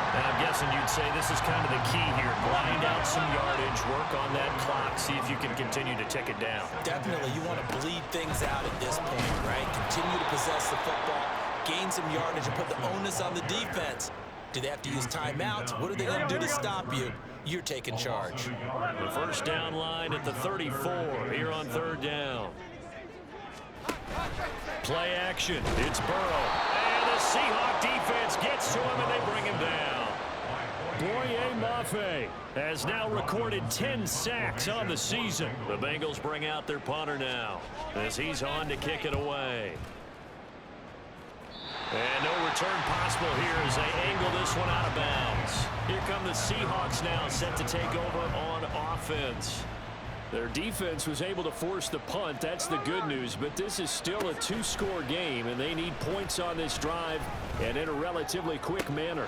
And I'm guessing you'd say this is kind of the key here. Grind out some yardage, work on that clock, see if you can continue to tick it down. Definitely, you want to bleed things out at this point, right? Continue to possess the football, gain some yardage, and put the onus on the defense. Do they have to use timeouts? What are they going to do to stop you? You're taking charge. The first down line at the 34 here on 3rd down. Play action. It's Burrow. And the Seahawk defense gets to him, and they bring him down. Boye Mafe has now recorded 10 sacks on the season. The Bengals bring out their punter now as he's on to kick it away. And no return possible here as they angle this one out of bounds. Here come the Seahawks now, set to take over on offense. Their defense was able to force the punt. That's the good news. But this is still a 2-score game, and they need points on this drive and in a relatively quick manner.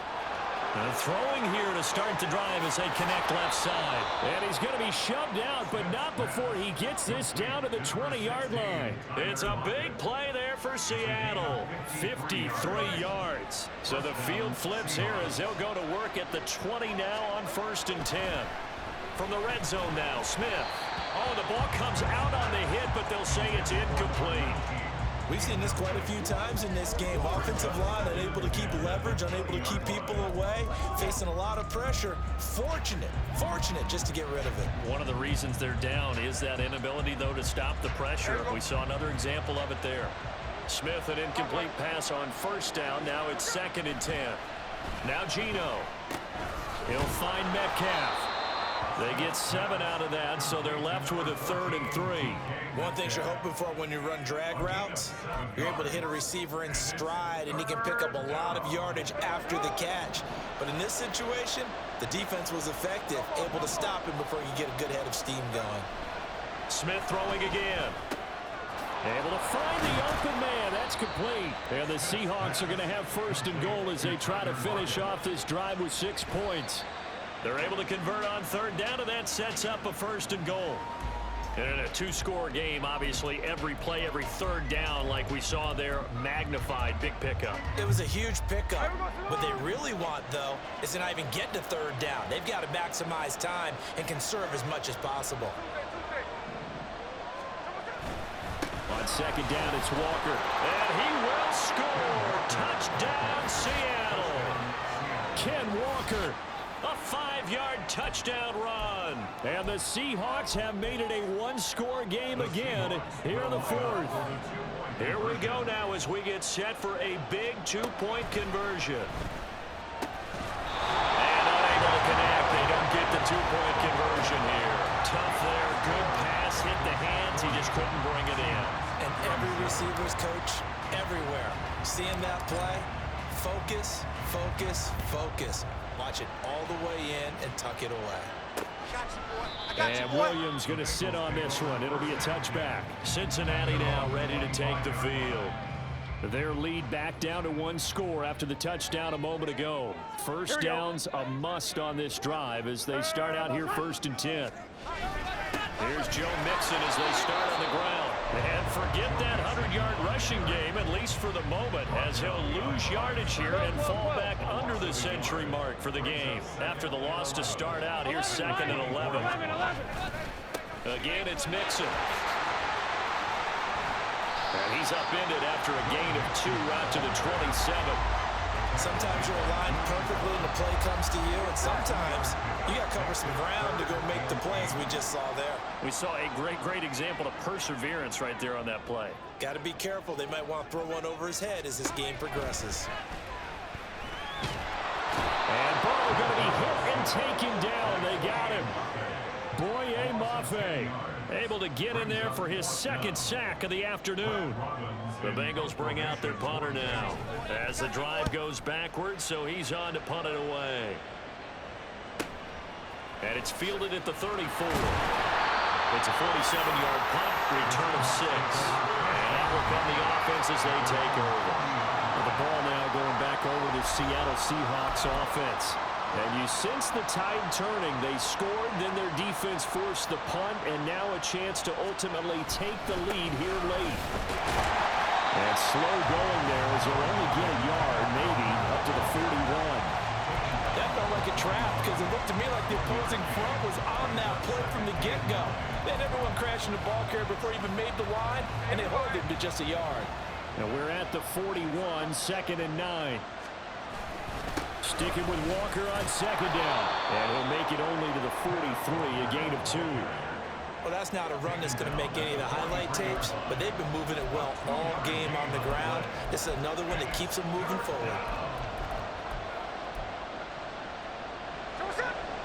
Throwing here to start the drive as they connect left side. And he's going to be shoved out, but not before he gets this down to the 20-yard line. It's a big play there for Seattle. 53 yards. So the field flips here as they'll go to work at the 20 now on 1st and 10. From the red zone now, Smith. Oh, the ball comes out on the hit, but they'll say it's incomplete. We've seen this quite a few times in this game. Offensive line unable to keep leverage, unable to keep people away, facing a lot of pressure. Fortunate just to get rid of it. One of the reasons they're down is that inability, though, to stop the pressure. We saw another example of it there. Smith, an incomplete pass on 1st down. Now it's 2nd and 10. Now Geno. He'll find Metcalf. They get 7 out of that, so they're left with a 3rd and 3. One thing you're hoping for when you run drag routes, you're able to hit a receiver in stride, and he can pick up a lot of yardage after the catch. But in this situation, the defense was effective, able to stop him before you get a good head of steam going. Smith throwing again. Able to find the open man. That's complete. And the Seahawks are going to have 1st and goal as they try to finish off this drive with 6 points. They're able to convert on 3rd down, and that sets up a 1st and goal. And in a 2-score game, obviously, every play, every 3rd down, like we saw there, magnified, big pickup. It was a huge pickup. What they really want, though, is to not even get to 3rd down. They've got to maximize time and conserve as much as possible. On 2nd down, it's Walker. And he will score. Touchdown, Seattle. Ken Walker. A 5-yard touchdown run. And the Seahawks have made it a 1-score game again here in the 4th. Here we go now as we get set for a big 2-point conversion. And unable to connect. They don't get the 2-point conversion here. Tough there. Good pass. Hit the hands. He just couldn't bring it in. And every receiver's coach everywhere. Seeing that play, focus, focus, focus. Watch it all the way in and tuck it away. And Williams going to sit on this one. It'll be a touchback. Cincinnati now ready to take the field. Their lead back down to 1 score after the touchdown a moment ago. 1st down's a must on this drive as they start out here 1st and 10. Here's Joe Mixon as they start on the ground. And forget that 100-yard rushing game, at least for the moment, as he'll lose yardage here and fall back under the century mark for the game. After the loss to start out, here's 2nd and 11. Again, it's Mixon. And he's upended after a gain of 2 out to the 27. Sometimes you're aligned perfectly and the play comes to you, and sometimes you got to cover some ground to go make the plays we just saw there. We saw a great example of perseverance right there on that play. Got to be careful. They might want to throw one over his head as this game progresses. And ball going to be hit and taken down. They got him. Boye Mafe able to get in there for his 2nd sack of the afternoon. The Bengals bring out their punter now as the drive goes backwards, so he's on to punt it away. And it's fielded at the 34. It's a 47-yard punt, return of 6. And that will come the offense as they take over. Well, the ball now going back over the Seattle Seahawks offense. And you sense the tide turning. They scored, then their defense forced the punt, and now a chance to ultimately take the lead here late. And slow going there as they'll only get a yard, maybe, up to the 41. That felt like a trap because it looked to me like the opposing front was on that play from the get-go. They had everyone crashing the ball carrier before he even made the line, and they held him to just a yard. Now we're at the 41, 2nd and 9. Sticking with Walker on 2nd down. And he'll make it only to the 43, a gain of 2. Well, that's not a run that's going to make any of the highlight tapes, but they've been moving it well all game on the ground. This is another one that keeps them moving forward.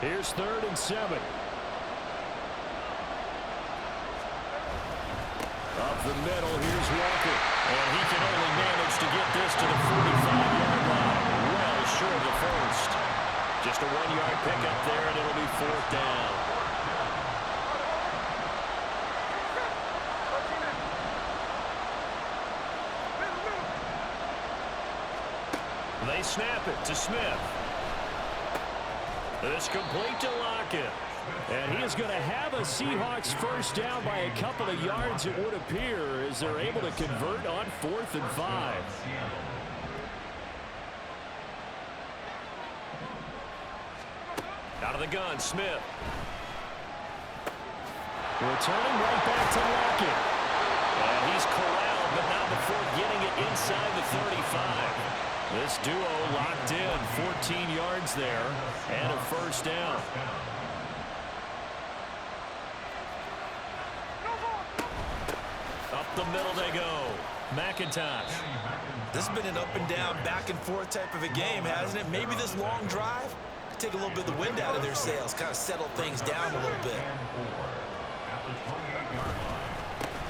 Here's 3rd and 7. Up the middle, here's Walker. And he can only manage to get this to the 45-yard line. Well short of the first. Just a 1-yard pickup there, and it'll be 4th down. They snap it to Smith. It's complete to Lockett. And he is going to have a Seahawks first down by a couple of yards, it would appear, as they're able to convert on 4th and 5. Out of the gun, Smith. Returning right back to Lockett. And he's corralled, but not before getting it inside the 35. This duo locked in, 14 yards there, and a first down. Up the middle they go. McIntosh. This has been an up-and-down, back-and-forth type of a game, hasn't it? Maybe this long drive could take a little bit of the wind out of their sails, kind of settle things down a little bit.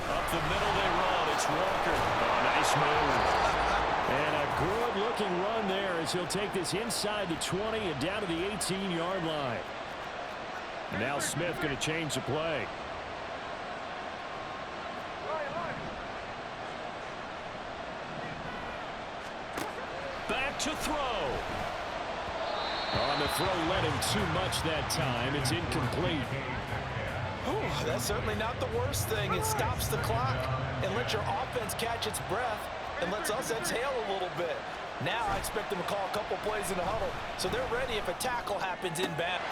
Up the middle they run. It's Walker. Oh, nice move. And a good-looking run there as he'll take this inside the 20 and down to the 18-yard line. Now Smith going to change the play. Back to throw. On the throw, led him too much that time. It's incomplete. Ooh, that's certainly not the worst thing. It stops the clock and lets your offense catch its breath and lets us exhale a little bit. Now I expect them to call a couple plays in the huddle, so they're ready if a tackle happens inbound.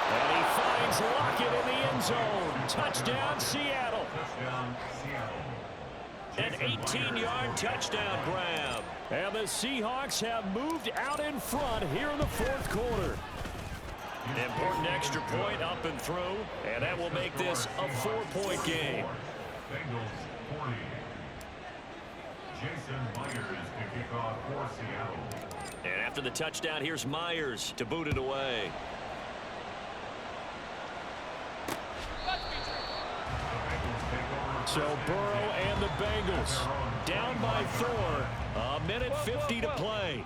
And he finds Lockett in the end zone. Touchdown, Seattle. An 18-yard touchdown grab. And the Seahawks have moved out in front here in the 4th quarter. An important extra point up and through, and that will make this a 4-point game. Bengals 40. Jason Myers to kick off for Seattle. And after the touchdown, here's Myers to boot it away. So Burrow and the Bengals down by 4. A minute 50 to play.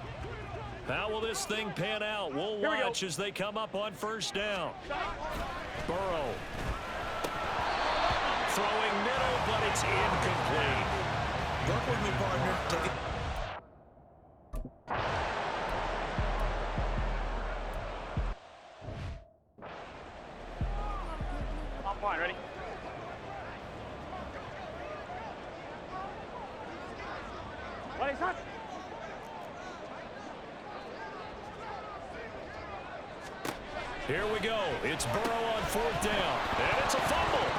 How will this thing pan out? We'll watch as they come up on first down. Burrow. Throwing middle, but it's incomplete. Work with me, partner. Take it. On point, ready? Ready, touch. Here we go. It's Burrow on 4th down. And it's a fumble.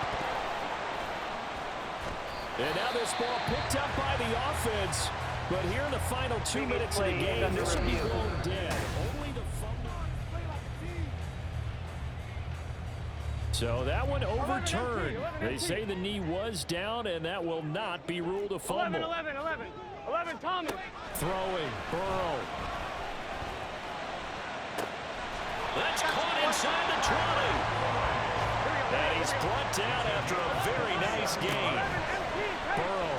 And now this ball picked up by the offense. But here in the final 2 minutes of the game, this will be blown dead. Only the fumble. So that one overturned. They say the knee was down, and that will not be ruled a fumble. 11, Thomas. Throwing, Burrow. That's caught inside the 20. And he's brought down after a very nice game. Burrow.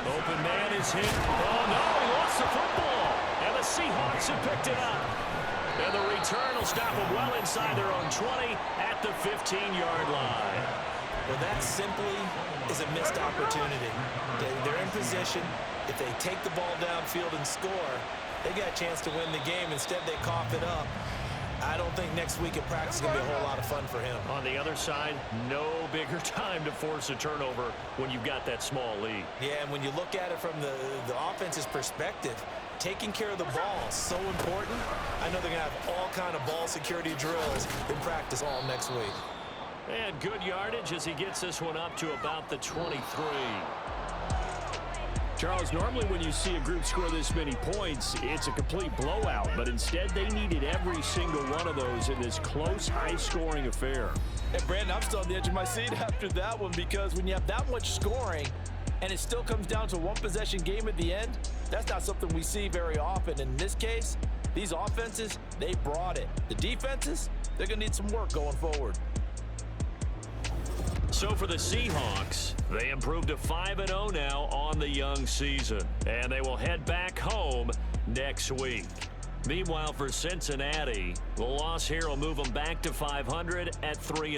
Open man is hit. Oh, no, he lost the football. And the Seahawks have picked it up. And the return will stop them well inside their own 20 at the 15-yard line. Well, that simply is a missed opportunity. They're in position. If they take the ball downfield and score, they got a chance to win the game. Instead, they cough it up. I don't think next week at practice is going to be a whole lot of fun for him. On the other side, no bigger time to force a turnover when you've got that small lead. Yeah, and when you look at it from the offense's perspective, taking care of the ball is so important. I know they're going to have all kind of ball security drills in practice all next week. And good yardage as he gets this one up to about the 23. Charles, normally when you see a group score this many points, it's a complete blowout. But instead, they needed every single one of those in this close, high-scoring affair. Hey, Brandon, I'm still on the edge of my seat after that one because when you have that much scoring and it still comes down to a one-possession game at the end, that's not something we see very often. In this case, these offenses, they brought it. The defenses, they're going to need some work going forward. So for the Seahawks, they improved to 5-0 now on the young season. And they will head back home next week. Meanwhile, for Cincinnati, the loss here will move them back to 500 at 3-0.